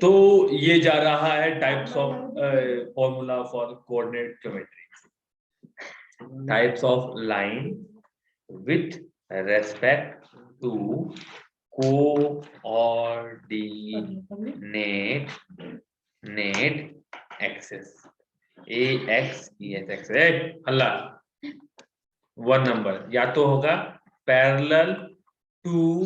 तो ये जा रहा है types of formula for coordinate geometry, types of line with respect to coordinate axes A X E S X. हल्ला 1 number या तो होगा पैरेलल टू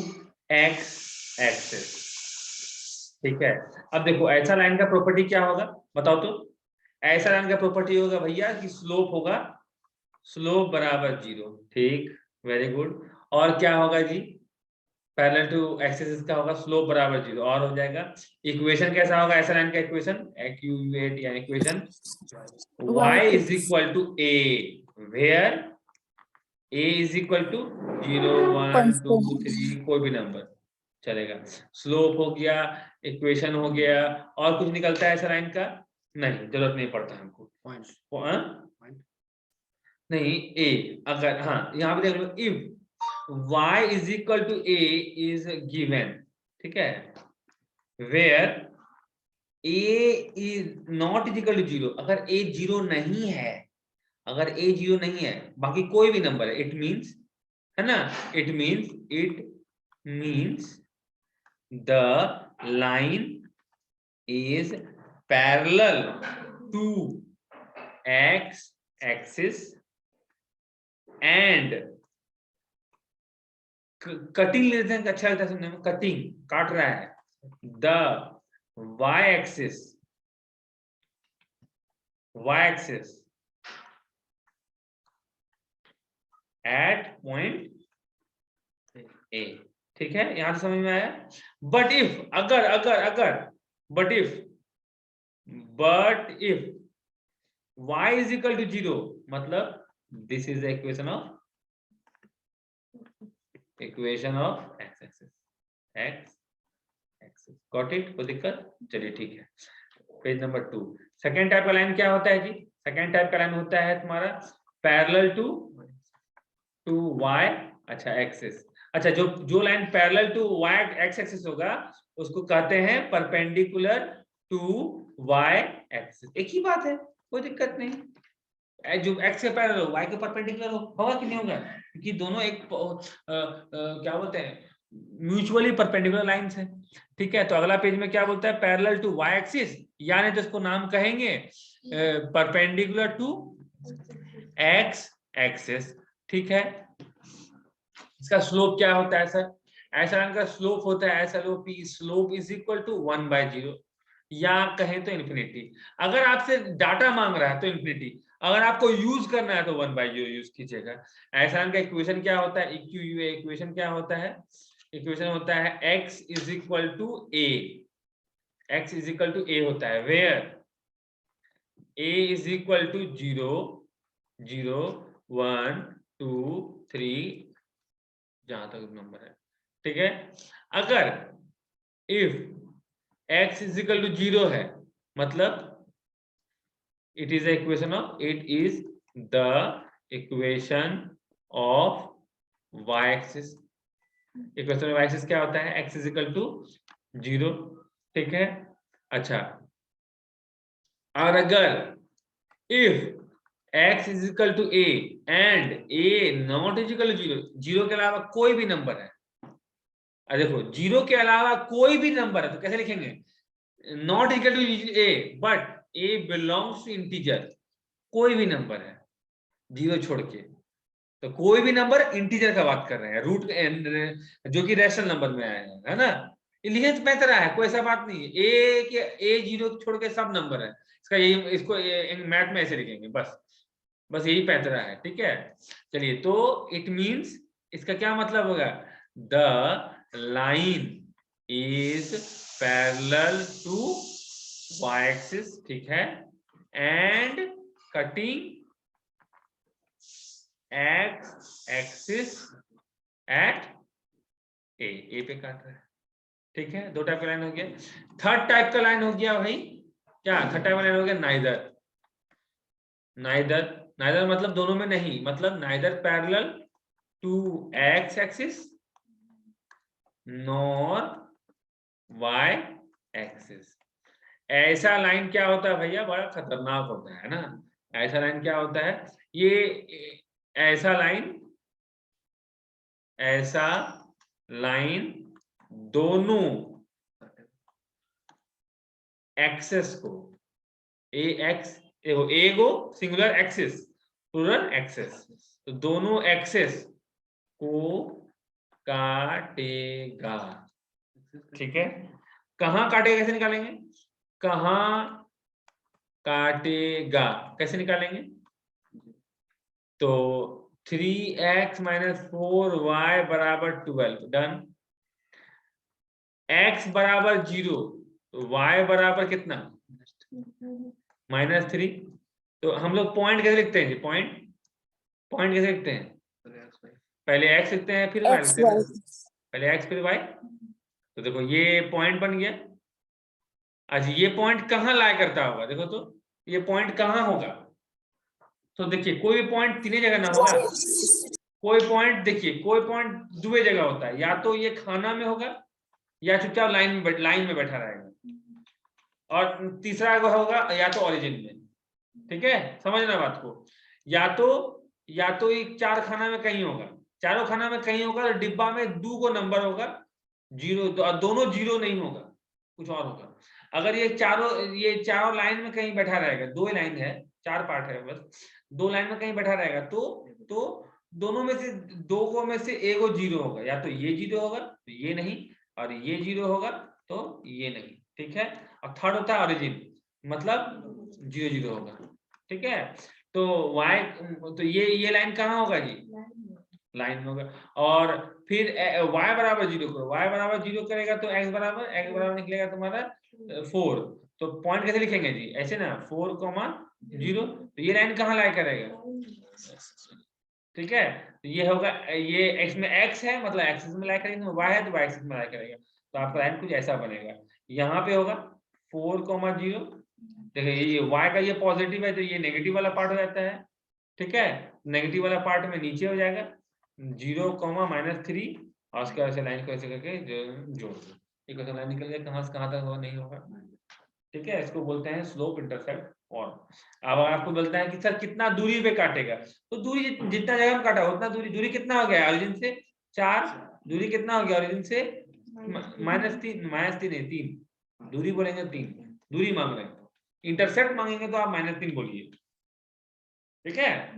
एक्स एक्सेस, ठीक है। अब देखो ऐसा लाइन का प्रॉपर्टी क्या होगा बताओ तो। ऐसा लाइन का प्रॉपर्टी होगा भैया कि स्लोप होगा, स्लोप बराबर 0, ठीक, वेरी गुड। और क्या होगा जी, पैरेलल टू एक्सिस का होगा स्लोप बराबर 0, और हो जाएगा इक्वेशन कैसा होगा ऐसा लाइन का इक्वेशन, एक्यूएट या equation y is equal to a where a is equal to 0 1 2 3 कोई भी नंबर चलेगा। स्लोप हो गया, इक्वेशन हो गया, और कुछ निकलता है ऐसा लाइन का? नहीं, जरूरत नहीं पड़ता हमको। नहीं a, अगर हाँ यहाँ पे देख लो if y is equal to a is given, ठीक है, where a is not is equal to 0, अगर a 0 नहीं है, अगर a 0 नहीं है बाकी कोई भी नंबर है, इट मींस, है ना, it means the line is parallel to x axis and cutting लेते हैं, अच्छा लगता है सुनने में, कटिंग काट रहा है, the y axis at point A, ठीक है, यहां से समझ में आया। But if but if y is equal to 0, मतलब this is the equation of x axis, got it, कोई दिक्कत? चलिए ठीक है। पेज नंबर 2, सेकेंड टाइप का लाइन क्या होता है जी? सेकेंड टाइप का लाइन होता है तुम्हारा पैरेलल टू y, अच्छा एक्सिस, अच्छा जो line parallel to y x axis होगा उसको कहते हैं परपेंडिकुलर टू y एक्सिस। एक ही बात है, कोई दिक्कत नहीं, जो x के पैरेलल हो y के परपेंडिकुलर होगा कि नहीं होगा, क्योंकि दोनों एक क्या बोलते हैं, म्यूचुअली परपेंडिकुलर लाइंस है, ठीक है। तो अगला पेज में क्या बोलता है, पैरेलल टू y एक्सिस, यानी तो इसको नाम कहेंगे परपेंडिकुलर टू x एक्सिस, ठीक है। इसका स्लोप क्या होता है सर? ऐसा लाइन का स्लोप होता है स्लोप इज इक्वल टू 1/0, या कहें तो इन्फिनिटी। अगर आपसे डाटा मांग रहा है तो इन्फिनिटी, अगर आपको यूज करना है तो 1/0 यूज कीजिएगा। ऐसा लाइन का इक्वेशन क्या होता है, इक्वेशन क्या होता है, इक्वेशन होता है x is equal to a, होता है where a is equal to 0 0 1 2 3 जहां तक नंबर है, ठीक है। अगर if x is equal to 0 है, मतलब it is equation of y axis. Equation of y axis क्या होता है, x इज इक्वल टू 0, ठीक है। अच्छा, और अगर if x is equal to a and a not is equal to 0, 0 के अलावा कोई भी नंबर है, देखो 0 के अलावा कोई भी नंबर है तो कैसे लिखेंगे, not equal to a but a belongs to integer, कोई भी नंबर है 0 छोड़ के, तो कोई भी नंबर इंटीजर का बात कर रहे हैं, रूट जो कि रैशनल नंबर में आया है ना, लिखे तो बेहतर है, कोई ऐसा बात नहीं है, a 0 छोड़ के सब नंबर है, इसका यही, इसको मैथ में ऐसे लिखेंगे, बस यही पैतरा है, ठीक है। चलिए, तो इट मींस इसका क्या मतलब होगा, the line is parallel to y axis, ठीक है, and cutting x axis at a पे काट रहा है, ठीक है। दो टाइप का लाइन हो गया। थर्ड टाइप का लाइन हो गया भाई, क्या थर्ड टाइप का लाइन हो गया, नाइदर मतलब दोनों में नहीं, मतलब neither parallel to x axis nor Y axis. ऐसा लाइन क्या होता है भैया, बड़ा खतरनाक होता है ना। ऐसा लाइन क्या होता है, ये ऐसा लाइन दोनों एक्सेस को एगो सिंगुलर एक्सिस प्लूरल एक्सेस, तो दोनों एक्सेस को काटेगा। ठीक है, कहाँ काटेगा कैसे निकालेंगे, कहाँ काटेगा कैसे निकालेंगे, तो 3x माइनस 4y बराबर 12 डन। x बराबर 0 तो y बराबर कितना -3। तो हम लोग पॉइंट कैसे लिखते हैं जी, पॉइंट कैसे लिखते हैं, पहले x लिखते हैं फिर y लिखते हैं, पहले x फिर y। तो देखो ये पॉइंट बन गया। अच्छा ये पॉइंट कहाँ लाई करता होगा, देखो तो ये पॉइंट कहाँ होगा, तो देखिए कोई पॉइंट तीन जगह ना होगा, कोई पॉइंट देखिए कोई पॉइंट दो जगह होता है, या तो ये खाना में होगा या चुपचाप लाइन में बैठा रहेगा, और तीसरा होगा या तो ओरिजिन में। ठीक है, समझना बात को, या तो ये चार खाना में कहीं होगा, चारों खाना में कहीं होगा, तो डिब्बा में 2 को नंबर होगा 0, दोनों 0 नहीं होगा, कुछ और होगा। अगर ये चारों लाइन में कहीं बैठा रहेगा, 2 लाइन है, 4 पार्ट है बस, 2 लाइन में कहीं बैठा रहेगा, तो दोनों में से 2 को में से एगो 0 होगा, या तो ये 0 होगा तो ये नहीं, और ये 0 होगा तो ये नहीं। ठीक है, और थर्ड होता है ओरिजिन, मतलब 0 0 होगा। ठीक है, तो y तो ये लाइन कहाँ होगा जी, लाइन होगा। और फिर y बराबर 0 करो, y बराबर 0 करेगा तो x बराबर निकलेगा तुम्हारा 4। तो पॉइंट कैसे लिखेंगे जी, ऐसे ना 4,0, तो ये लाइन कहाँ लाई करेगा। ठीक है, तो ये होगा, ये x में x है मतलब एक्सिस में लाई करेंगे, y है तो y एक्सिस में लाई करेगा, तो आपका लाइन कुछ ऐसा बनेगा। यहाँ पे होगा 4,0, देखिए ये y का ये पॉजिटिव है तो ये नेगेटिव वाला पार्ट हो जाता है। ठीक है, नेगेटिव वाला पार्ट में नीचे हो जाएगा 0,-3, और उसके बाद से लाइन को ऐसे करके जोड़ दो, एक लाइन निकल गया, कहाँ से कहाँ तक होगा नहीं होगा। ठीक है, इसको बोलते हैं स्लोप इंटरसेप्ट। और अब आपको बोलता है कि सर कितना दूरी पे काटेगा, तो दूरी जितना जगह में काटा उतना दूरी कितना हो गया ओरिजिन से 4, दूरी कितना हो गया ओरिजिन से -3 दूरी बोलेंगे 3, दूरी मांग रहे हैं, इंटरसेप्ट मांगेंगे तो आप -3 बोलिए। ठीक है,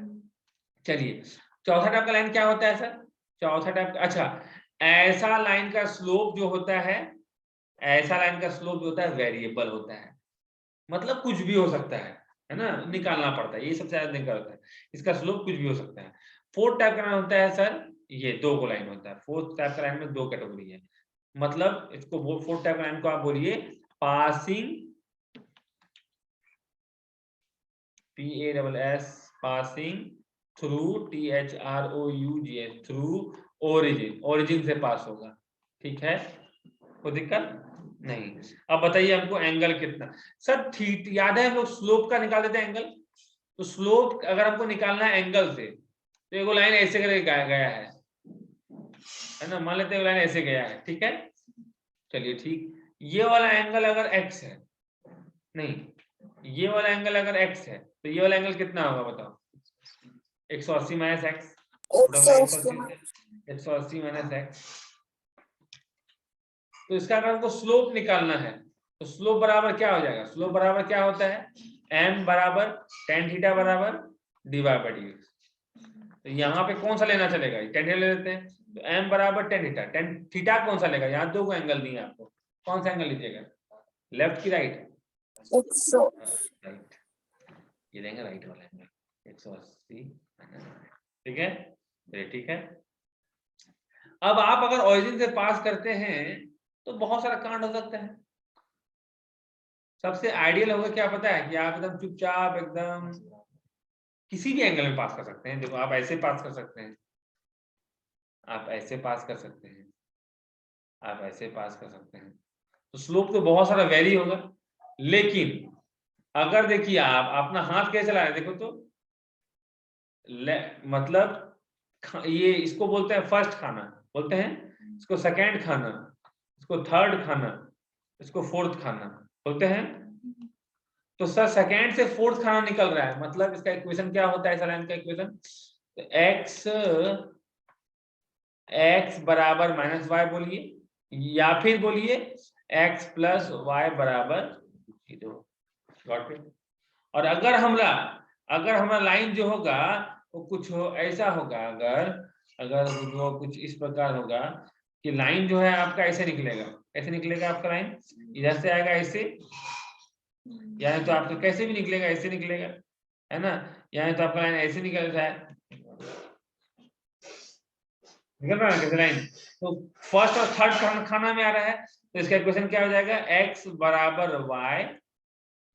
चलिए चौथा टाइप का लाइन क्या होता है सर, चौथा टाइप, अच्छा ऐसा लाइन का स्लोप जो होता है, ऐसा लाइन का स्लोप जो होता है वेरिएबल होता है, मतलब कुछ भी हो सकता है ना, निकालना पड़ता है, ये सबसे ज्यादा दिक्कत होता है, इसका स्लोप कुछ भी हो सकता है। फोर्थ टाइप का लाइन होता है सर, ये 2 को लाइन होता है, फोर्थ टाइप का लाइन में 2 कैटेगरी है, मतलब इसको फोर्थ टाइप का लाइन को आप बोलिए passing, PASS passing through, THROUGH through origin से पास होगा। ठीक है, कोई दिक्कत नहीं। अब बताइए हमको एंगल कितना, सर थीटा याद है हम लोग स्लोप का निकाल देते हैं एंगल, तो स्लोप अगर हमको निकालना है एंगल से, तो एक लाइन ऐसे करके गया है ना, मान लेते हैं लाइन ऐसे गया है। ठीक है, चलिए ठीक, ये वाला एंगल अगर x है, नहीं ये वाला एंगल अगर x है, तो ये वाला एंगल कितना होगा बताओ, 180 माइनस एक्स, 180 माइनस एक्स। तो इसका अगर हमको स्लोप निकालना है, तो स्लोप बराबर क्या हो जाएगा, स्लोप बराबर क्या होता है, m बराबर tan थीटा बराबर dy बाई dx। तो यहाँ पे कौन सा लेना चलेगा, tan थीटा ले लेते हैं, तो m बराबर tan थीटा, tan थीटा कौन सा लेगा, यहाँ 2 को एंगल दिए आपको, कौन सा एंगल लीजिएगा, लेफ्ट की राइट, राइट, ये देंगे राइट वाला एंगल 180। ठीक है, ठीक है। अब आप अगर ओरिजिन से पास करते हैं तो बहुत सारा कांड हो सकता है। सबसे आइडियल होगा क्या पता है, कि आप एकदम चुपचाप एकदम किसी भी एंगल में पास कर सकते हैं। देखो आप ऐसे पास कर सकते हैं, आप ऐसे पास कर सकते हैं, आप ऐसे पास कर सकते हैं, तो स्लोप तो बहुत सारा वेरी होगा। लेकिन अगर देखिए आप अपना हाथ कैसे चला रहे हैं, देखो तो मतलब ये इसको बोलते हैं फर्स्ट खाना, बोलते हैं इसको सेकेंड खाना, इसको थर्ड खाना, इसको फोर्थ खाना बोलते हैं। तो सर सेकेंड से फोर्थ खाना निकल रहा है, मतलब इसका इक्वेशन क्या होता है इस लाइन का इक्वेशन? x बराबर माइनस वाई बोलिए, या फिर बोलिए x प्लस वाई बराबर 0। Got it? और अगर हमारा लाइन जो होगा वो कुछ ऐसा होगा, अगर वो कुछ इस प्रकार होगा कि लाइन जो है आपका ऐसे निकलेगा, ऐसे निकलेगा आपका लाइन, इधर से आएगा ऐसे, यानी तो आपका कैसे भी निकलेगा, ऐसे निकलेगा, है ना, यानी तो आपका लाइन ऐसे निकल रहा है, निकल रहा है कैसे लाइन। तो फर्स्ट और थर्ड खाना में आ रहा है, तो इसका इक्वेशन क्या हो जाएगा? x बराबर y,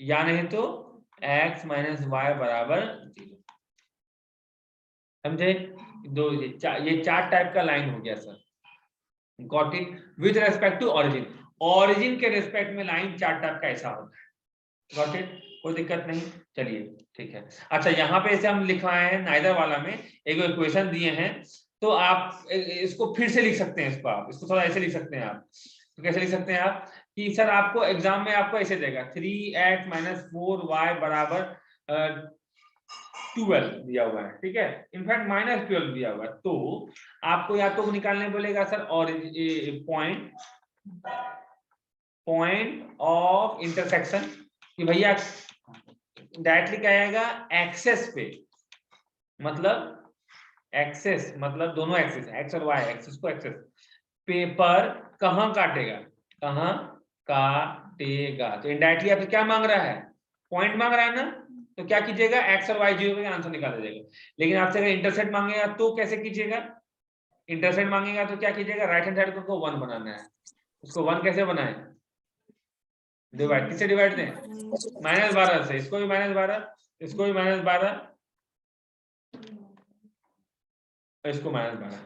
या नहीं तो x माइनस वाई बराबर 0। समझे? दो ये चार टाइप का लाइन हो गया sir. Got it? With respect to origin, origin के रेस्पेक्ट में लाइन चार टाइप का ऐसा होता है। गॉट इट? कोई दिक्कत नहीं, चलिए ठीक है। अच्छा यहाँ पे ऐसे हम लिखवाए हैं नाइदर वाला में एक इक्वेशन दिए हैं, तो आप इसको फिर से लिख सकते हैं, इसको थोड़ा ऐसे लिख सकते हैं आप। तो कैसे लिख सकते हैं आप कि सर आपको एग्जाम में आपको ऐसे देगा 3x माइनस 4y बराबर 12 दिया हुआ है, ठीक है, इनफैक्ट माइनस 12 दिया हुआ है। तो आपको या तो निकालने बोलेगा सर और पॉइंट ऑफ इंटरसेक्शन, कि भैया डायरेक्टली क्या आएगा एक्सेस पे, मतलब एक्सेस मतलब दोनों एक्सेस एक्स और वाई, एक्सेस को एक्सेस पे पर कहां काटेगा, कहां काटेगा। तो इनडायरेक्टली आपसे क्या मांग रहा है? पॉइंट मांग रहा है ना, तो क्या कीजिएगा एक्स और वाई 0 का आंसर निकाल दीजिएगा। लेकिन आपसे अगर इंटरसेप्ट मांगेगा तो कैसे कीजिएगा? इंटरसेप्ट मांगेगा तो क्या कीजिएगा, राइट हैंड साइड को 1 बनाना है। उसको 1 कैसे बनाए? डिवाइड, किससे डिवाइड दें? -12 से। इसको भी -12, इसको भी -12, इसको -12,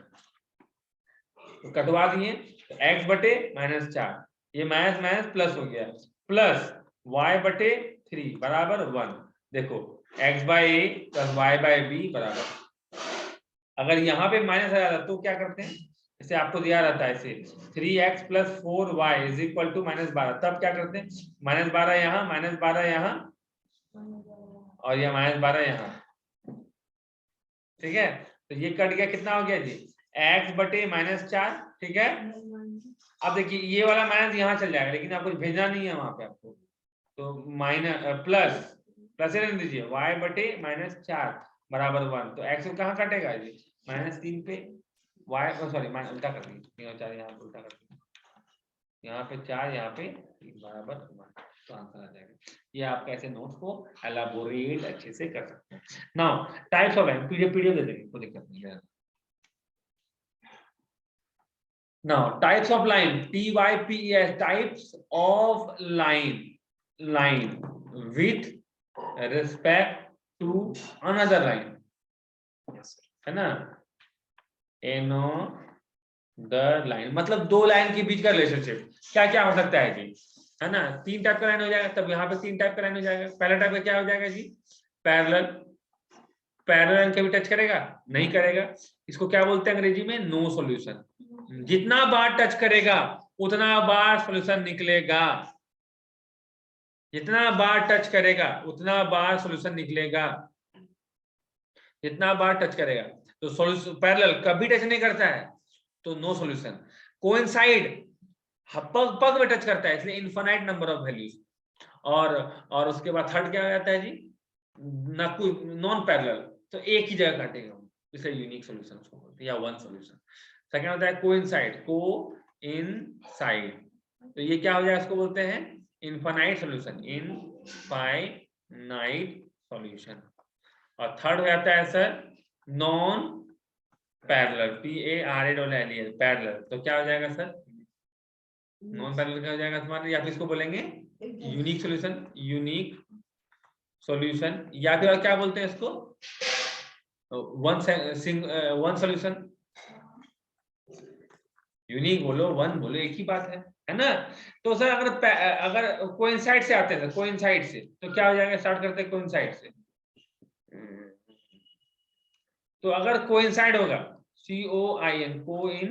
तो कटवा दिए, तो x बटे -4, ये माइनस माइनस प्लस हो गया, प्लस y बटे 3 बराबर 1। देखो x बाय ए प्लस y बाय बी बराबर, अगर यहाँ पे माइनस आ जाता तो क्या करते हैं, इसे आपको दिया रहता है ऐसे 3x plus 4y is equal to -12, तब क्या करते हैं -12 यहाँ, -12 यहाँ, और यह -12 यहाँ, ठीक है। तो ये कट गया, कितना हो गया जी x बटे -4, ठीक है। अब देखिए ये वाला माइनस यहाँ चल जाएगा, लेकिन आपको भेजना नहीं है वहां पे आपको, तो माइनस प्लस रहने दीजिए, y बटे -4 बराबर 1, तो x कहाँ कटेगा जी -3 पे, y सॉरी उल्टा कर दीजिए, 4 यहाँ पे उल्टा कर दीजिए, यहाँ पे 4 यहाँ पे 3 बराबर 1, तो आंसर आ जाएगा। ये आप कैसे नोट्स को एलाबोरेट अच्छे से कर सकते हैं। Now types of line, PDF दे देंगे, कोई दिक्कत नहीं है। Now types of line, TYPES, types of line with respect to another line, है ना, another line मतलब दो लाइन के बीच का रिलेशनशिप क्या क्या हो सकता है जी, है ना। 3 टाइप का लाइन हो जाएगा, तब यहाँ पे 3 टाइप का लाइन हो जाएगा। पहला टाइप का क्या हो जाएगा जी, पैरेलल, पैरेलल कभी टच करेगा नहीं करेगा, इसको क्या बोलते हैं अंग्रेजी में, नो सॉल्यूशन। जितना बार टच करेगा उतना बार सॉल्यूशन निकलेगा, जितना बार टच करेगा उतना बार सॉल्यूशन निकलेगा, जितना बार टच करेगा। तो सॉल्यूशन पैरेलल कभी टच नहीं करता है तो नो सॉल्यूशन। कोइंसाइड पग में टच करता है, इसलिए इनफाइनाइट नंबर ऑफ वैल्यूज। और उसके बाद थर्ड क्या हो जाता है जी, ना कोई नॉन पैरेलल, तो एक ही जगह काटेगा, इसे यूनिक सॉल्यूशन उसको बोलते हैं, या वन सॉल्यूशन। सेकंड होता है कोइंसाइड, कोइंसाइड, तो ये क्या हो जाएगा, इसको बोलते हैं इनफाइनाइट सॉल्यूशन, इनफाइनाइट सॉल्यूशन। और थर्ड हो जाता है sir non parallel, PARALL, parallel, तो क्या हो जाएगा सर, नॉन पैरेलल क्या हो जाएगा तुम्हारे, या फिर इसको बोलेंगे यूनिक सॉल्यूशन, यूनिक सॉल्यूशन, या फिर क्या बोलते हैं इसको, वन सॉल्यूशन। यूनिक बोलो वन बोलो एक ही बात है ना। तो सर अगर कोइंसाइड से आते हैं, कोइंसाइड से, तो क्या हो जाएगा, स्टार्ट करते हैं कोइंसाइड से। तो अगर कोइंसाइड होगा, COIN,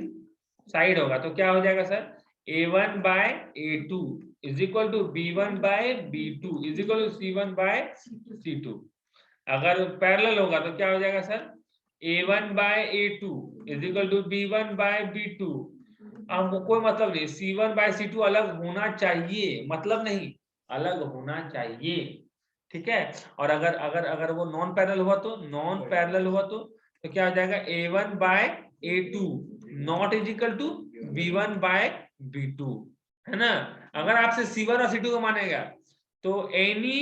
साइड होगा तो क्या हो जाएगा sir, a1 by a2 is equal to b1 by b2 is equal to c1 by c2। अगर पैरेलल होगा तो क्या हो जाएगा sir, a1 by a2 is equal to b1 by b2। अब कोई मतलब नहीं, c1 बाय c2 अलग होना चाहिए, मतलब नहीं, अलग होना चाहिए, ठीक है। और अगर अगर अगर वो नॉन पैरेलल हुआ तो, नॉन पैरेलल हुआ तो क्या हो जाएगा, a1 by a2 not is equal to b1 by b2, है ना। अगर आपसे c1 और c2 को मानेगा तो any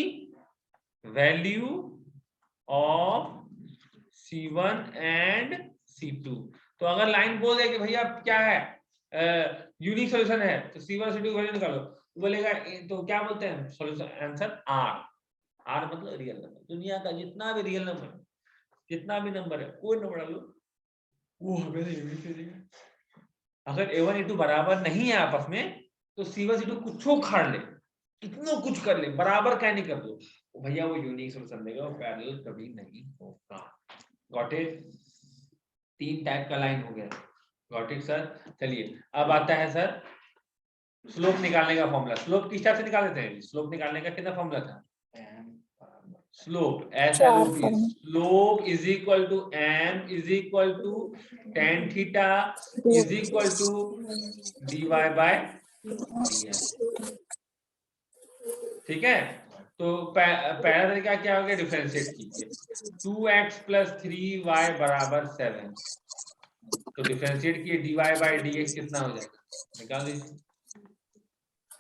value of c1 and c2, तो अगर लाइन बोल दे कि भैया क्या है, यूनिक सॉल्यूशन है, तो c1 और c2 की वैल्यू निकालो, तो बोलेगा तो क्या बोलते हैं सॉल्यूशन आंसर r। r मतलब रियल नंबर, दुनिया का जितना भी रियल नंबर, जितना भी नंबर है, कोई नंबर डालो वो हमें यूनिक दे देगा। अगर a1 a2 बराबर नहीं है आपस में तो c1 c2 कुछ खाड़ ले, कितना कुछ कर ले, बराबर क्या नहीं कर दो, तो भैया वो यूनिक सॉल्यूशन देगा, वो पैरेलल कभी नहीं होगा। Got it. 3 टाइप का लाइन हो गया, गॉट इट सर। चलिए अब आता है सर स्लोप निकालने का फॉर्मूला। स्लोप किस टाइप से निकाल देते हैं, स्लोप निकालने का कितना फॉर्मूला था, slope SLOP, slope is equal to m is equal to tan theta is equal to dy by dx, ठीक है। तो पहला तरीका क्या हो गया, डिफरेंशिएट कीजिए, 2x + 3y बराबर 7, तो डिफरेंशिएट किए dy बाय dx कितना हो जाएगा, निकाल दीजिए,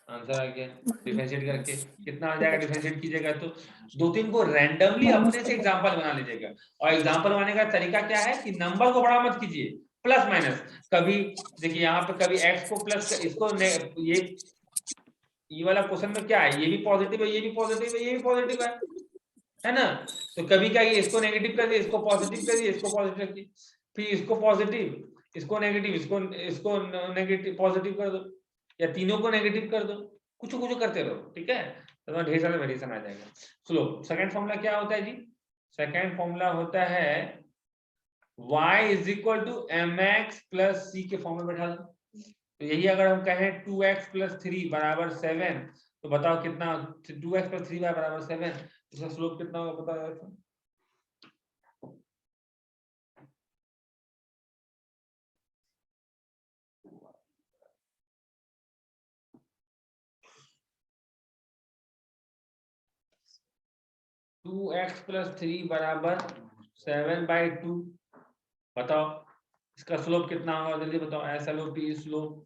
आंसर आ गया। डिफरेंशिएट करके कितना आ जाएगा, डिफरेंशिएट कीजिएगा तो 2-3 को रैंडमली अपने से एग्जांपल बना लीजिएगा, और एग्जांपल बनाने का तरीका क्या है कि नंबर को बड़ा मत कीजिए, प्लस माइनस, कभी देखिए यहाँ पे कभी x को प्लस, इसको ये वाला क्वेश्चन में क्या है, ये भी पॉजिटिव है, ये भी पॉजिटिव है, ये भी पॉजिटिव है ना, तो कभी क्या इसको नेगेटिव कर दिए, इसको पॉजिटिव कर दिए, इसको पॉजिटिव कर दिए, फिर इसको पॉजिटिव, इसको नेगेटिव, इसको नेगेटिव पॉजिटिव कर दो, या तीनों को नेगेटिव कर दो, कुछ कुछ करते रहो, ठीक है, तो ढेर सारा वेरिएशन आ जाएगा। चलो सेकंड फॉर्मूला क्या होता है जी, सेकंड फॉर्मूला होता है y is equal to mx plus c के फॉर्म में बैठा दो, तो यही अगर हम कहें 2x + 3 बराबर 7, तो बताओ कितना, 2x + 3y बराबर 7, इसका स्लोप कितना होगा बताओ यार। टू एक्स प्लस 3 बराबर 7/2, बताओ इसका स्लोप कितना होगा, जल्दी बताओ, SLOP स्लोप,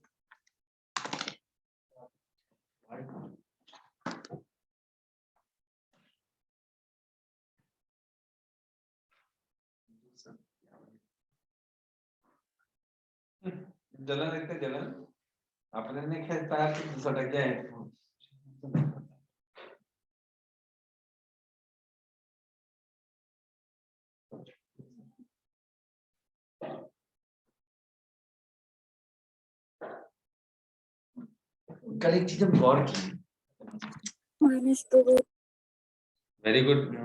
जलन देखते, जलन अपने ने खेलता है तो सटक जाए, कल एक चीज हम गौर की, वेरी गुड,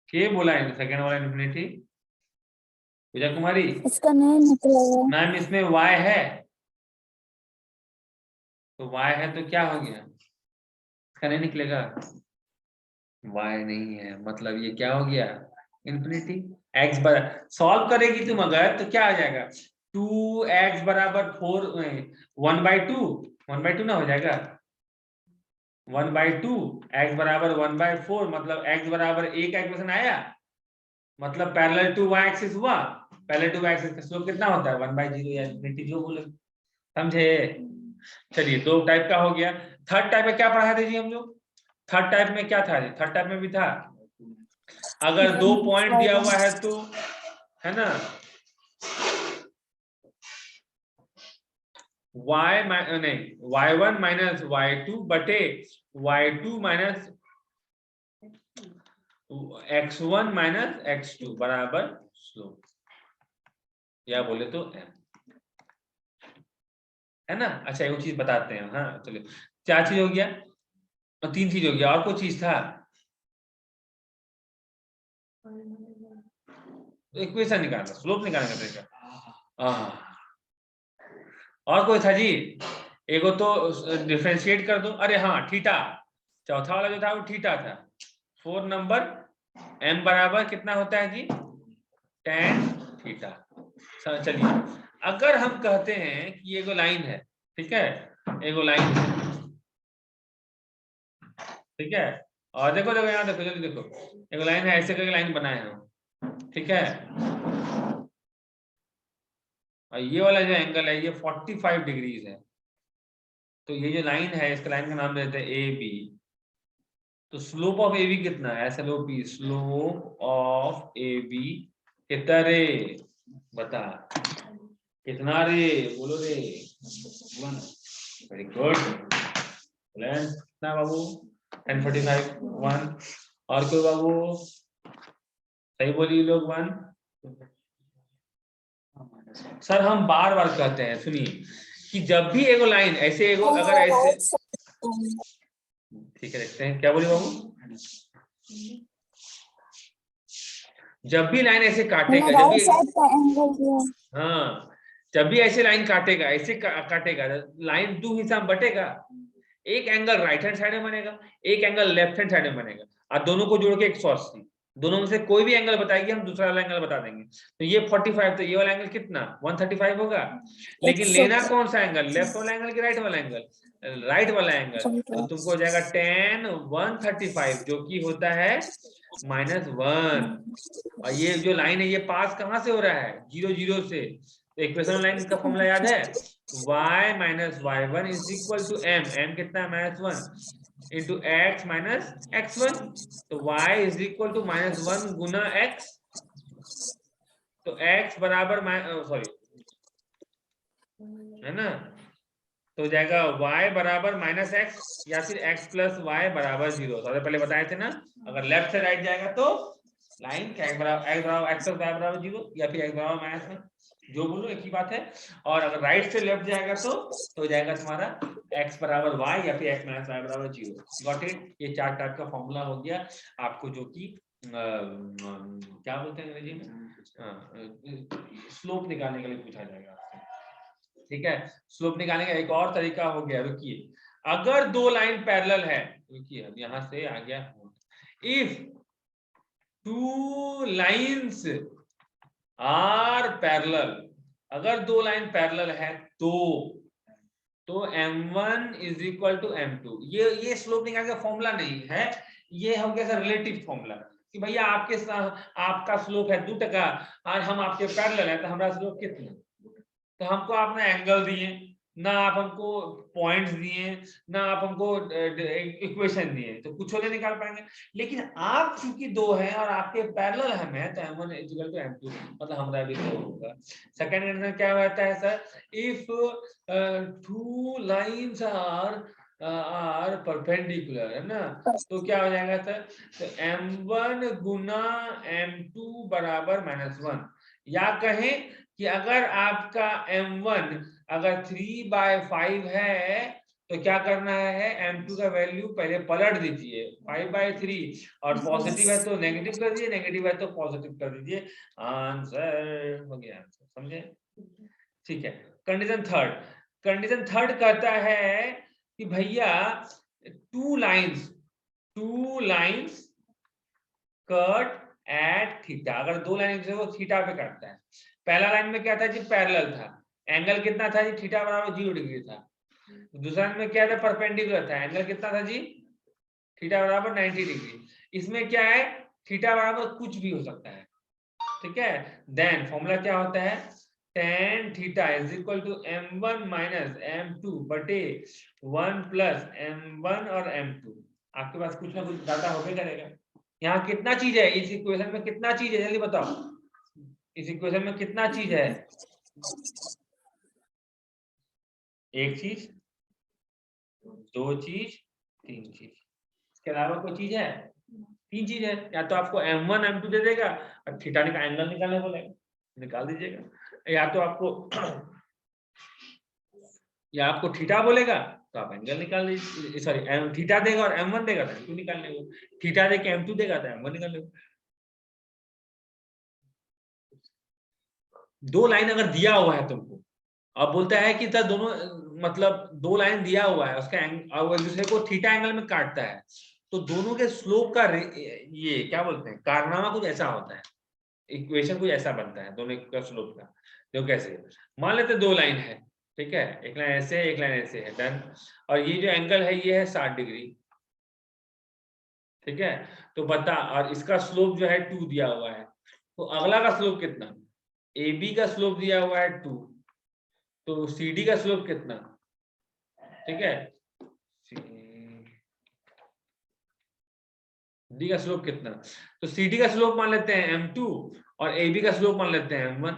के बोला है सेकंड वाला इन्फिनिटी, पूजा कुमारी, इसका नहीं निकलेगा मैम इसमें y है, तो y है तो क्या हो गया, इसका नहीं निकलेगा, y नहीं है मतलब ये क्या हो गया, इन्फिनिटी। x बराबर सॉल्व करेगी तुम अगर तो क्या आ जाएगा, 2x बराबर 4 1/2 ना हो जाएगा, 1/2 x बराबर 1/4, मतलब x बराबर एक इक्वेशन आया, मतलब पैरेलल टू y एक्सिस हुआ, पैरेलल टू y एक्सिस का स्लोप कितना होता है 1/0 या इन्फिनिटी जो बोले, समझे। चलिए दो टाइप का हो गया, थर्ड टाइप का क्या पढ़ा थे जी हम लोग, थर्ड टाइप में क्या था जी? थर्ड टाइप में भी था, अगर 2 पॉइंट दिया हुआ है तो, है ना, y नहीं y1 माइनस y2 बटे y2 minus x1 minus x2 बराबर स्लोप, या बोले तो m, है ना। अच्छा एक चीज बताते हैं, हाँ चलिए, क्या चीज हो गया, 3 चीज हो गया, और कोई चीज था, इक्वेशन निकालना, स्लोप निकालने का तरीका, और कोई था जी, एगो तो डिफरेंशिएट कर दो, अरे हाँ थीटा, चौथा वाला जो था वो थीटा था। 4 नंबर m बराबर कितना होता है जी, tan थीटा। चलिए अगर हम कहते हैं कि एगो लाइन है, ठीक है, एगो लाइन है, ठीक है, और देखो देखो यहाँ देखो, जल्दी देखो, एगो लाइन है, ऐसे करके लाइन बनाए हम, ठीक है, और ये वाला जो एंगल है ये 45 डिग्रीज है, तो ये जो लाइन है इसका लाइन का नाम देते हैं ए बी, तो स्लोप ऑफ ए बी कितना है, SLOP, slope of A B कितना रे, बता कितना रे, बोलो रे, 1, वेरी गुड, कितना बाबू, 1045, 1, और कोई बाबू सही बोलिए लोग, 1। सर हम बार बार कहते हैं, सुनिए कि जब भी एगो लाइन ऐसे एगो अगर ऐसे, ठीक है देखते हैं क्या बोले बाबू, जब भी लाइन ऐसे काटेगा, जब भी, हाँ जब भी ऐसे लाइन काटेगा, ऐसे काटेगा, लाइन 2 हिस्सा में बटेगा, एक एंगल राइट हैंड साइड में बनेगा, एक एंगल लेफ्ट हैंड साइड में बनेगा, और दोनों को जोड़ के 180, दोनों में से कोई भी एंगल बताएगी हम दूसरा वाला एंगल बता देंगे, तो ये 45, तो ये वाला एंगल कितना 135 होगा, लेकिन लेना कौन सा एंगल, लेफ्ट वाला एंगल कि राइट वाला एंगल, राइट वाला एंगल, तो तुमको हो जाएगा tan 135 जो कि होता है -1, और ये जो लाइन है ये पास कहां से हो रहा है, 0 0 से, तो इक्वेशन लाइन का फॉर्मूला याद है, y minus y1 is equal to m कितना है -1 इंटू x माइनस x1, तो y इज इक्वल टू -1 गुना x, तो x बराबर सॉरी, है ना, तो हो जाएगा y बराबर -x या फिर x प्लस वाई बराबर 0, सबसे पहले बताए थे ना, अगर लेफ्ट से राइट जाएगा तो लाइन x बराबर x प्लस वाई बराबर 0 या फिर x बराबर -1, जो बोलो एक ही बात है, और अगर राइट से लेफ्ट जाएगा तो हो जाएगा तुम्हारा x बराबर y या फिर x माइनस वाई बराबर 0। गॉट इट, ये 4 टाइप का फॉर्मूला हो गया आपको, जो कि क्या बोलते हैं अंग्रेजी में, स्लोप निकालने के लिए पूछा जाएगा आपसे, ठीक है। स्लोप निकालने का एक और तरीका हो गया, रुकिए, अगर 2 लाइन पैरेलल है, रुकिए अब यहां से आ गया, इफ 2 लाइन्स आर पैरेलल, अगर 2 लाइन पैरेलल है तो m1 is equal to m2, ये स्लोप निकालने का फॉर्मूला नहीं है, ये हो गया सर रिलेटिव फॉर्मूला, कि भैया आपका स्लोप है 2% और हम आपके पैरेलल है, तो हमारा स्लोप कितना, तो हमको आपने एंगल दिए ना, आप हमको पॉइंट्स दिए ना, आप हमको इक्वेशन दिए, तो कुछ नहीं निकाल पाएंगे, लेकिन आप चूंकि 2 हैं और आपके पैरेलल हमें, तो m1 इक्वल टू m2, मतलब हमारा भी 2 होगा। सेकंड कंडीशन क्या होता है sir, if 2 lines are perpendicular, है ना, तो क्या हो जाएगा सर, तो m1 गुना m2 बराबर -1, या कहें कि अगर आपका m1 अगर 3/5 है तो क्या करना है, m2 का वैल्यू पहले पलट दीजिए 5/3, और पॉजिटिव है तो नेगेटिव कर दीजिए, नेगेटिव है तो पॉजिटिव कर दीजिए, आंसर हो गया, आंसर समझे, ठीक है। कंडीशन थर्ड कहता है कि भैया 2 लाइंस कट एट थीटा, अगर 2 लाइन से वो थीटा पे कटता है, पहला लाइन में क्या था जी, पैरेलल था, एंगल कितना था जी, थीटा बराबर 0 डिग्री था, दूसरा लाइन में क्या था, परपेंडिकुलर था, एंगल कितना था जी, थीटा बराबर 90 डिग्री, इसमें क्या है, थीटा बराबर कुछ भी हो सकता है, ठीक है, देन फॉर्मूला क्या होता है, tan theta is equal to m1 minus m2 बटे 1 प्लस m1 और m2, आपके पास कुछ ना कुछ डाटा होगा करेगा। यहाँ कितना चीज है इस इक्वेशन में, कितना चीज है जल्दी बताओ, इस इक्वेशन में कितना चीज है? एक चीज, दो चीज, तीन चीज, इसके अलावा कोई चीज है? तीन चीज है। या तो आपको m1 m2 दे देगा और थीटा का एंगल निकालने बोलेगा, निकाल दीजिएगा। या तो आपको या आपको थीटा बोलेगा तो आप एंगल निकाल लीजिए, सॉरी थीटा देगा और m1 देगा तो m2 निकालने को, थीटा दे के m2 देगा तो m1 निकालने को। दो लाइन अगर दिया हुआ है तुमको, अब बोलता है कि सर दोनों मतलब दो लाइन दिया हुआ है, उसका एक दूसरे को थीटा एंगल में काटता है, तो दोनों के स्लोप का ये क्या बोलते हैं, कारनामा कुछ ऐसा होता है, इक्वेशन कुछ ऐसा बनता है दोनों का स्लोप का। जो कैसे, मान लेते दो लाइन है, ठीक है, एक लाइन ऐसे एक लाइन ऐसे है, डन। और ये जो एंगल है ये है 60 डिग्री, ठीक है। तो बता, और इसका स्लोप जो है 2 दिया हुआ है, तो अगला का स्लोप कितना? AB का स्लोप दिया हुआ है 2, तो CD का स्लोप कितना? ठीक है, CD का स्लोप कितना? तो CD का स्लोप मान लेते हैं m2 और AB का स्लोप मान लेते हैं m1,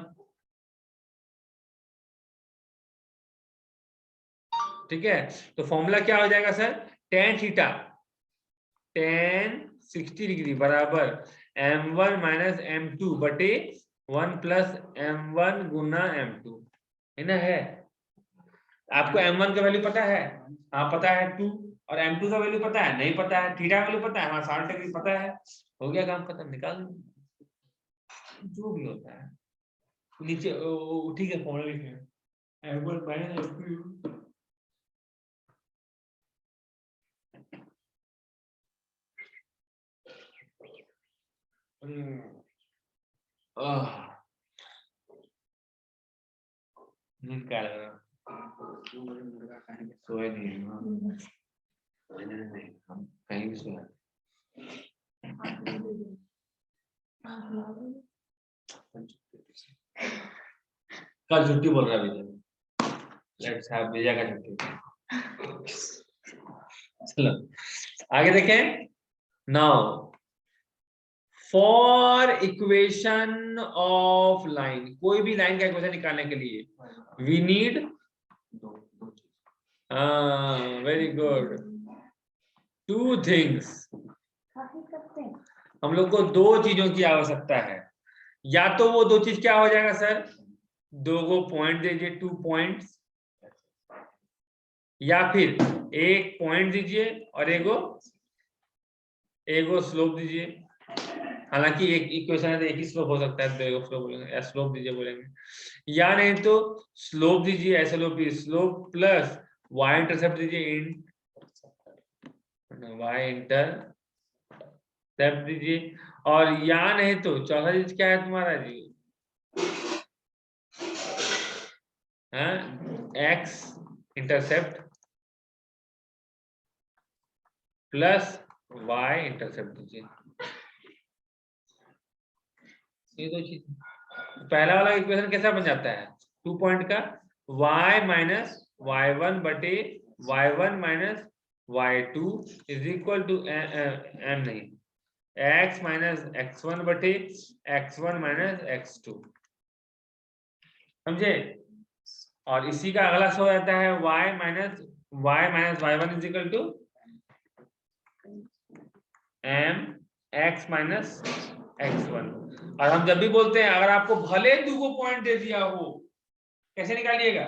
ठीक है। तो फॉर्मूला क्या हो जाएगा sir, tan theta tan 60 degree बराबर m1 माइनस m2 बटे 1 प्लस m1 गुना m2, है ना। है आपको m1 का वैल्यू पता है? हाँ पता है 2, और m2 का वैल्यू पता है? नहीं पता है। थीटा वैल्यू पता है? हाँ 60 डिग्री पता है। हो गया काम खत्म, निकाल जो भी होता है नीचे। ठीक है, फॉर्मूला लिख लें m1 माइनस m2 निकाल सोए नहीं हम कहीं भी सोए। कल छुट्टी बोल रहा है विजय, लेट्स हैव विजय का छुट्टी। चलो आगे देखें। Now for equation of line, कोई भी लाइन का इक्वेशन निकालने के लिए we need, very good, two things. हम लोग को दो चीजों की आवश्यकता है। या तो वो दो चीज क्या हो जाएगा सर, दो को पॉइंट दीजिए, 2 पॉइंट्स, या फिर एक पॉइंट दीजिए और एगो स्लोप दीजिए। हालांकि एक इक्वेशन है तो एक ही स्लोप हो सकता है, दो स्लोप बोलेंगे या स्लोप दीजिए बोलेंगे, या नहीं तो स्लोप दीजिए, एसएलओपी स्लोप प्लस वाई इंटरसेप्ट दीजिए, वाई इंटरसेप्ट दीजिए। और या नहीं तो चौथा चीज क्या है तुम्हारा जी, x intercept plus y intercept दीजिए। ये दो चीज, पहला वाला इक्वेशन कैसा बन जाता है, 2 पॉइंट का y माइनस y1 बटे y1 minus y2 is equal to m नहीं, x माइनस x1 बटे x1 माइनस x2, समझे। और इसी का अगला हो जाता है y minus y1 is equal to m x minus x1। और हम जब भी बोलते हैं अगर आपको भले दो पॉइंट दे दिया हो, कैसे निकालिएगा,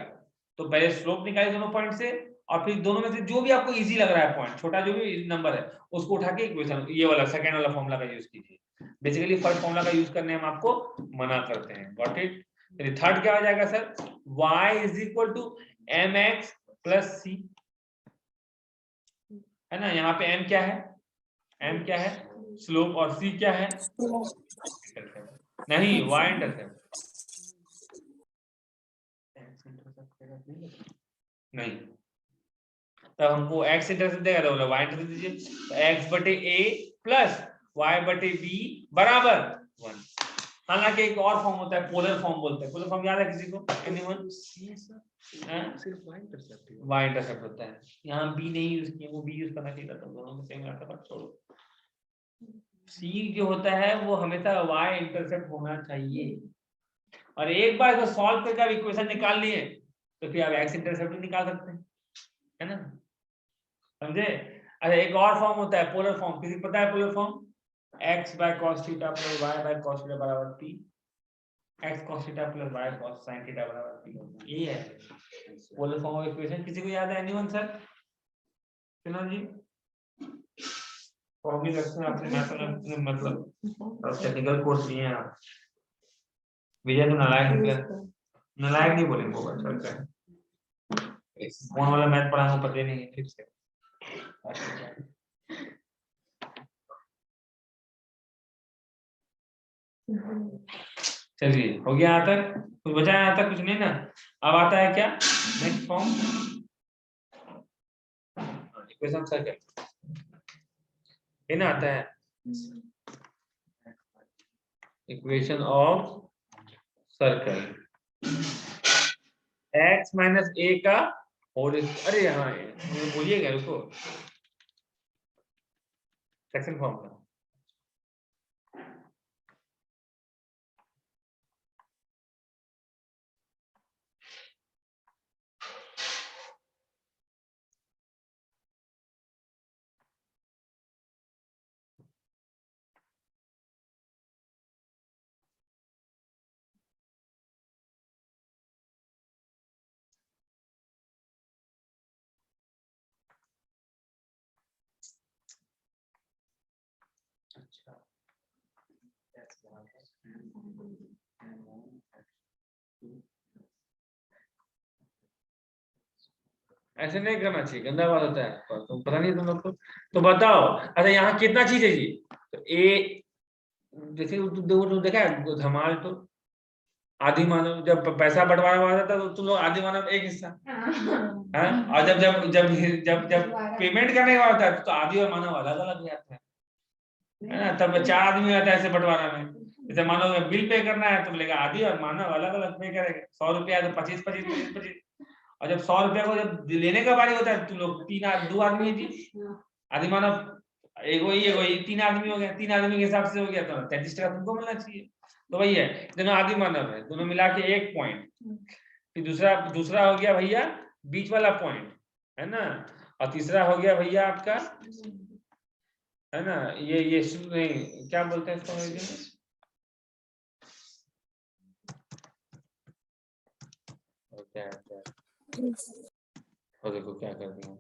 तो पहले स्लोप निकालिए दोनों पॉइंट से, और फिर दोनों में से जो भी आपको इजी लग रहा है पॉइंट, छोटा जो भी नंबर है उसको उठा के इक्वेशन ये वाला सेकंड वाला फॉर्मूला का यूज कीजिए। बेसिकली फर्स्ट फॉर्मूला का यूज करने हम आपको मना करते हैं, गॉट इट। थर्ड क्या हो जाएगा sir, y is equal to mx plus c, है ना। यहाँ पे m क्या है, m क्या है स्लोप, और c क्या है नहीं y इंटरसेप्ट, नहीं तब हमको x इंटरसेप्ट देगा तो y इंटरसेप्ट दीजिए, तो x बटे a प्लस y बटे b बराबर 1। हालांकि एक और फॉर्म होता है पोलर फॉर्म बोलते हैं। पोलर फॉर्म याद है किसी को? एनीवन? सिर्फ y इंटरसेप्ट y इंटरसेप्ट होता है। यहाँ b नहीं यूज किया, वो b यूज करना चाहिए था, दोनों में सेम आता, पर छोड़ो। c जो होता है वो हमेशा y इंटरसेप्ट होना चाहिए। और एक बार इसको सॉल्व करके आप इक्वेशन निकाल लिए तो फिर आप x इंटरसेप्ट भी निकाल सकते हैं, है ना? समझे? अच्छा, एक और फॉर्म होता है पोलर फॉर्म। किसी को पता है polar form? x by cos theta plus y by cos theta बराबर p, x cos theta plus y cos sin theta बराबर p। ये है पोलर फॉर्म ऑफ इक्वेशन। किसी को याद है? Anyone sir? सुनो जी, फॉर्म भी रखते हैं आपने, मतलब टेक्निकल कोर्स लिए हैं आप। विजय तो नालायक निकला। नालायक नहीं बोलेंगे वो, अच्छा लगता है। कौन वाला मैथ पढ़ा वो पता नहीं है ठीक से। चलिए, हो गया यहाँ तक? कुछ बचा है यहाँ तक? कुछ नहीं ना? अब आता है क्या नेक्स्ट फॉर्म? इक्वेशन सर्कल ये ना आता है, equation of circle x minus a का और अरे हाँ बोलिएगा उसको सेक्शन फॉर्म का। ऐसे नहीं करना चाहिए, गंदा बात होता है। तुम पता नहीं तुम लोग को तो बताओ। अच्छा, यहाँ कितना चीज है जी? तो ए जैसे देखा है धमाल, तो आदि मानव जब पैसा बंटवारा हुआ था तो तुम लोग आदि मानव एक हिस्सा, हाँ? और जब जब जब जब जब पेमेंट करने का होता है तो आदि और मानव अलग अलग जाता है ना? तब 4 आदमी आता है ऐसे बंटवारा में। जैसे मानो बिल पे करना है तो बोलेगा आदि और मानव अलग अलग पे करेगा। 100 रुपया तो 25 और जब 100 रुपया को जब लेने का बारी होता है तो लोग 2 आदमी है जी, आदि मानव एक वही 3 आदमी हो गया। 3 आदमी के हिसाब से हो गया तो 33 टका तुमको मिलना चाहिए। तो वही है, दोनों आदि मानव है, दोनों मिला के 1 पॉइंट। फिर दूसरा हो गया भैया बीच वाला पॉइंट, है ना? और तीसरा हो गया भैया आपका, है ना, ये नहीं क्या बोलते हैं इसको अंग्रेजी में? क्या और देखो क्या कर दिया,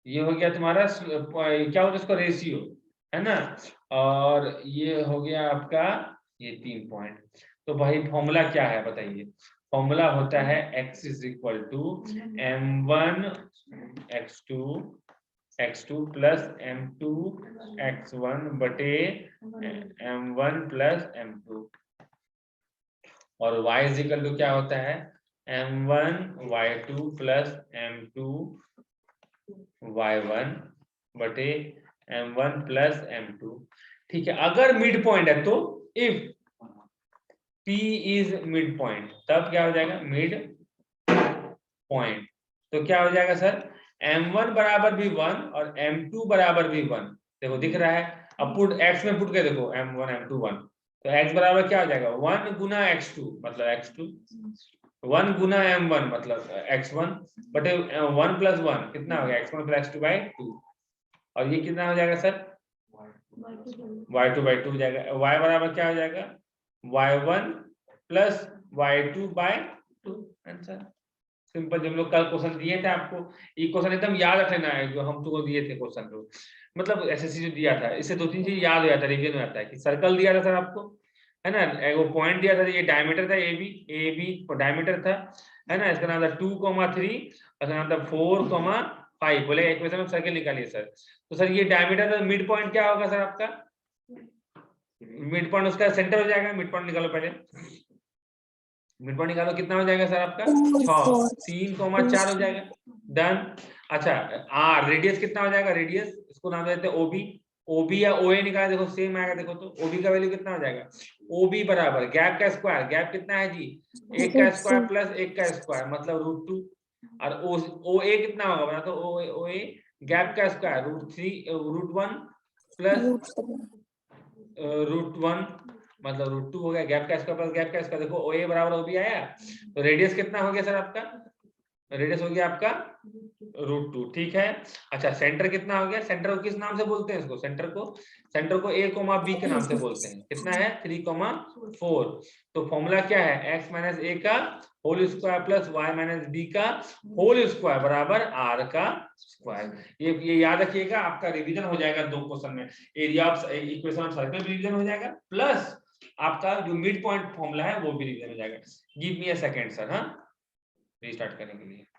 ये हो गया तुम्हारा क्या होता है इसको, रेशियो, है ना? और ये हो गया आपका ये 3 पॉइंट। तो भाई फॉर्मूला क्या है बताइए? फॉर्मूला होता है x is equal to m1 x2 plus m2 x1 बटे m1 प्लस m2, और y इज इक्वल टू क्या होता है m1 y2 plus m2 y1 बटे m1 प्लस m2। ठीक है, अगर मिड पॉइंट है तो if P is mid point तब क्या हो जाएगा मिड पॉइंट। तो क्या हो जाएगा सर, m1 बराबर भी 1 और m2 बराबर भी 1। देखो दिख रहा है, अब पुट x में पुट के देखो m1 m2 1, तो x बराबर क्या हो जाएगा 1 गुना x2 मतलब x2, 1 गुना m1 मतलब x1 बटे 1 प्लस 1 कितना हो गया x1 प्लस x2 बाई 2, और ये कितना हो जाएगा सर y2 बाई 2 हो जाएगा। y बराबर क्या हो जाएगा y1 plus y2 by 2। Answer simple. जब लोग कल क्वेश्चन दिए थे आपको, ये क्वेश्चन एकदम याद रख लेना है, जो हम तुमको दिए थे क्वेश्चन को, मतलब एसएससी जो दिया था, इससे 2-3 चीज याद हो जाता है, रिवीजन हो जाता है। कि सर्कल दिया था सर आपको, है ना, एक वो पॉइंट दिया था, ये डायमीटर था ए बी डायमीटर था, है ना, इसका नाम था 2,3, इसका नाम था 4,5। बोले इक्वेशन ऑफ सर्कल निकालिए सर। तो सर ये डायमीटर का मिड पॉइंट क्या होगा सर आपका? मिड पॉइंट उसका सेंटर हो जाएगा। मिड पॉइंट निकालो पहले, मिड पॉइंट निकालो, कितना हो जाएगा सर आपका 6, 3,4 हो जाएगा। डन। अच्छा आर रेडियस कितना हो जाएगा, रेडियस इसको नाम देते हैं ओबी, ओबी या ओए निकाला, देखो सेम आएगा, देखो तो ओबी का वैल्यू कितना हो जाएगा, ओबी बराबर गैप का स्क्वायर, गैप कितना है जी, एक का स्क्वायर प्लस एक का स्क्वायर मतलब √2, और ओ ए कितना होगा बना, तो ओ ए गैप का स्क्वायर √1 प्लस √1 मतलब √2 हो गया, गैप का स्क्वायर प्लस गैप का स्क्वायर, देखो ओ ए बराबर ओबी आया, तो रेडियस कितना हो गया सर आपका, रेडियस हो गया आपका √2, ठीक है। अच्छा सेंटर कितना हो गया, सेंटर को किस नाम से बोलते हैं इसको, सेंटर को a, b के नाम से बोलते हैं, कितना है 3,4, तो फॉर्मूला क्या है x माइनस a का whole square plus y minus b का होल स्क्वायर बराबर r का स्क्वायर। ये याद रखिएगा, आपका रिवीजन हो जाएगा 2 क्वेश्चन में, area of equation of circle भी रिवीजन हो जाएगा, प्लस आपका जो मिड पॉइंट फॉर्मूला है वो भी रिवीजन हो जाएगा। Give me a second sir, हाँ रीस्टार्ट करने के लिए।